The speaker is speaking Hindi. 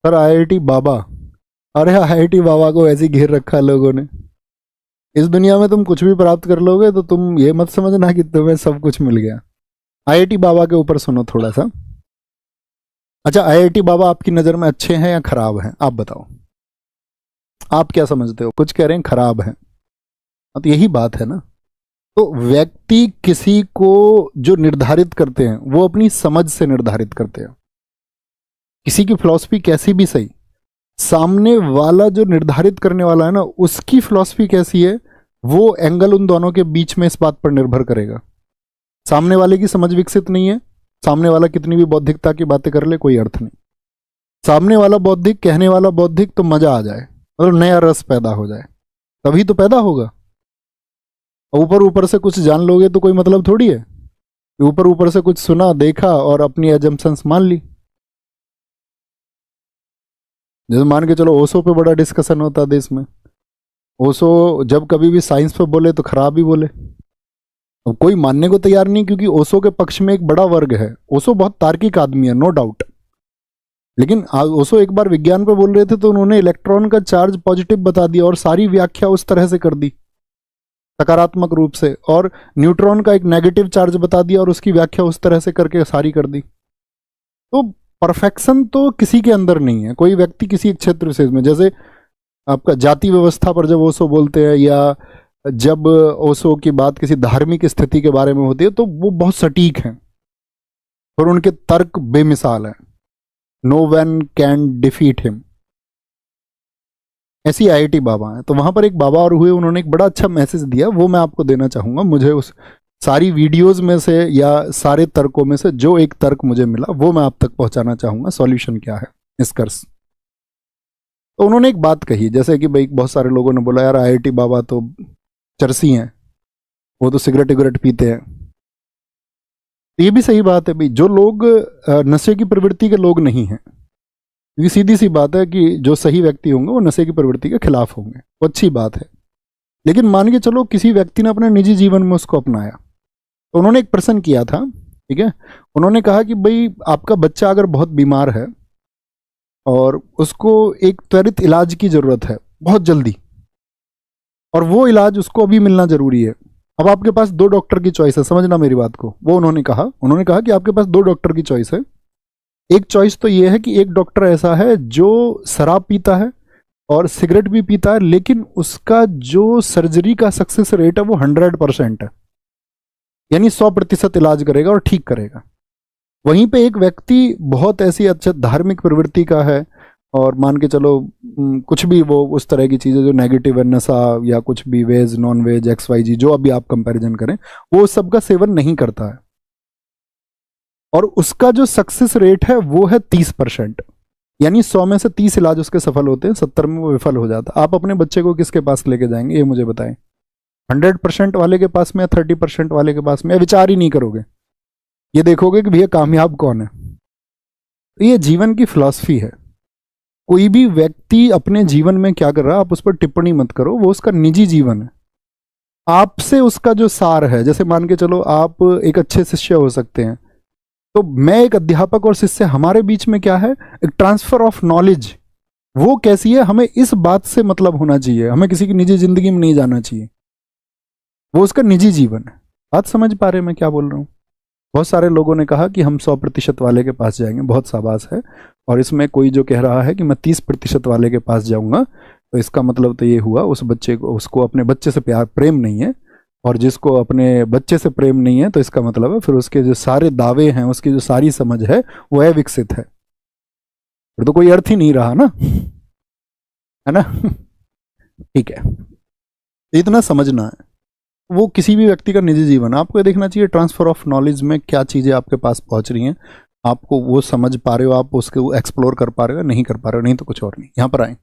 सर आईआईटी बाबा, अरे आईआईटी बाबा को ऐसे ही घेर रखा है लोगों ने। इस दुनिया में तुम कुछ भी प्राप्त कर लोगे तो तुम ये मत समझना कि तुम्हें सब कुछ मिल गया। आईआईटी बाबा के ऊपर सुनो थोड़ा सा। अच्छा, आईआईटी बाबा आपकी नज़र में अच्छे हैं या खराब हैं, आप बताओ। आप क्या समझते हो? कुछ कह रहे हैं खराब हैं। तो यही बात है ना। तो व्यक्ति किसी को जो निर्धारित करते हैं वो अपनी समझ से निर्धारित करते हैं। किसी की फिलॉसफी कैसी भी सही, सामने वाला जो निर्धारित करने वाला है ना, उसकी फिलॉसफी कैसी है, वो एंगल उन दोनों के बीच में इस बात पर निर्भर करेगा। सामने वाले की समझ विकसित नहीं है, सामने वाला कितनी भी बौद्धिकता की बातें कर ले, कोई अर्थ नहीं। सामने वाला बौद्धिक, कहने वाला बौद्धिक, तो मजा आ जाए, मतलब नया रस पैदा हो जाए, तभी तो पैदा होगा। ऊपर ऊपर से कुछ जान लोगे तो कोई मतलब थोड़ी है। ऊपर ऊपर से कुछ सुना, देखा और अपनी एजम्पशंस मान ली। जैसे मान के चलो ओशो पे बड़ा डिस्कशन होता है देश में। ओशो जब कभी भी साइंस पे बोले तो खराब ही बोले, अब कोई मानने को तैयार नहीं, क्योंकि ओशो के पक्ष में एक बड़ा वर्ग है। ओशो बहुत तार्किक आदमी है, नो डाउट। लेकिन ओशो एक बार विज्ञान पे बोल रहे थे तो उन्होंने इलेक्ट्रॉन का चार्ज पॉजिटिव बता दिया और सारी व्याख्या उस तरह से कर दी सकारात्मक रूप से, और न्यूट्रॉन का एक नेगेटिव चार्ज बता दिया और उसकी व्याख्या उस तरह से करके सारी कर दी। तो परफेक्शन तो किसी के अंदर नहीं है। कोई व्यक्ति किसी एक क्षेत्र विशेष में, जैसे आपका जाति व्यवस्था पर जब ओशो बोलते हैं, या जब ओशो की बात किसी धार्मिक स्थिति के बारे में होती है, तो वो बहुत सटीक हैं और उनके तर्क बेमिसाल हैं। No one can defeat him. ऐसी आईआईटी बाबा है। तो वहां पर एक बाबा और हुए, उन्होंने एक बड़ा अच्छा मैसेज दिया, वो मैं आपको देना चाहूंगा। मुझे उस सारी वीडियोस में से या सारे तर्कों में से जो एक तर्क मुझे मिला वो मैं आप तक पहुंचाना चाहूंगा। सॉल्यूशन क्या है, निष्कर्ष। तो उन्होंने एक बात कही, जैसे कि भाई बहुत सारे लोगों ने बोला यार आईआईटी बाबा तो चरसी हैं, वो तो सिगरेट विगरेट पीते हैं। ये भी सही बात है भाई। जो लोग नशे की प्रवृत्ति के लोग नहीं हैं, क्योंकि सीधी सी बात है कि जो सही व्यक्ति होंगे वो नशे की प्रवृत्ति के खिलाफ होंगे, वो अच्छी बात है। लेकिन मान के चलो किसी व्यक्ति ने अपने निजी जीवन में उसको अपनाया, तो उन्होंने एक प्रश्न किया था, ठीक है। उन्होंने कहा कि भाई आपका बच्चा अगर बहुत बीमार है और उसको एक त्वरित इलाज की जरूरत है बहुत जल्दी, और वो इलाज उसको अभी मिलना जरूरी है। अब आपके पास दो डॉक्टर की चॉइस है, समझना मेरी बात को। वो उन्होंने कहा कि आपके पास दो डॉक्टर की चॉइस है। एक चॉइस तो ये है कि एक डॉक्टर ऐसा है जो शराब पीता है और सिगरेट भी पीता है, लेकिन उसका जो सर्जरी का सक्सेस रेट है वो 100% है, यानी 100% इलाज करेगा और ठीक करेगा। वहीं पे एक व्यक्ति बहुत ऐसी अच्छा धार्मिक प्रवृत्ति का है और मान के चलो कुछ भी वो उस तरह की चीज़ें जो नेगेटिव है, नशा या कुछ भी, वेज नॉन वेज XYZ जो अभी आप कंपैरिजन करें, वो सबका सेवन नहीं करता है, और उसका जो सक्सेस रेट है वो है 30%, यानी 100 में से 30 इलाज उसके सफल होते हैं, 70 में वो विफल हो जाता है। आप अपने बच्चे को किसके पास लेके जाएंगे, ये मुझे बताएं। 100% वाले के पास में या 30% वाले के पास में? विचार ही नहीं करोगे, ये देखोगे कि भैया कामयाब कौन है। तो ये जीवन की फिलॉसफी है। कोई भी व्यक्ति अपने जीवन में क्या कर रहा है आप उस पर टिप्पणी मत करो, वो उसका निजी जीवन है। आपसे उसका जो सार है, जैसे मान के चलो आप एक अच्छे शिष्य हो सकते हैं, तो मैं एक अध्यापक और शिष्य, हमारे बीच में क्या है, एक ट्रांसफर ऑफ नॉलेज। वो कैसी है, हमें इस बात से मतलब होना चाहिए, हमें किसी की निजी जिंदगी में नहीं जाना चाहिए, वो उसका निजी जीवन है। बात समझ पा रहे मैं क्या बोल रहा हूँ? बहुत सारे लोगों ने कहा कि हम 100% वाले के पास जाएंगे, बहुत शाबाश है। और इसमें कोई जो कह रहा है कि मैं 30% वाले के पास जाऊंगा, तो इसका मतलब तो ये हुआ उस बच्चे को, उसको अपने बच्चे से प्यार प्रेम नहीं है, और जिसको अपने बच्चे से प्रेम नहीं है तो इसका मतलब है फिर उसके जो सारे दावे हैं, उसकी जो सारी समझ है वो अविकसित है, फिर तो कोई अर्थ ही नहीं रहा ना, है ना। ठीक है, इतना समझना है। वो किसी भी व्यक्ति का निजी जीवन, आपको ये देखना चाहिए ट्रांसफर ऑफ नॉलेज में क्या चीज़ें आपके पास पहुंच रही हैं, आपको वो समझ पा रहे हो, आप उसके एक्सप्लोर कर पा रहे हो, नहीं कर पा रहे हो, नहीं तो कुछ और नहीं। यहाँ पर आए।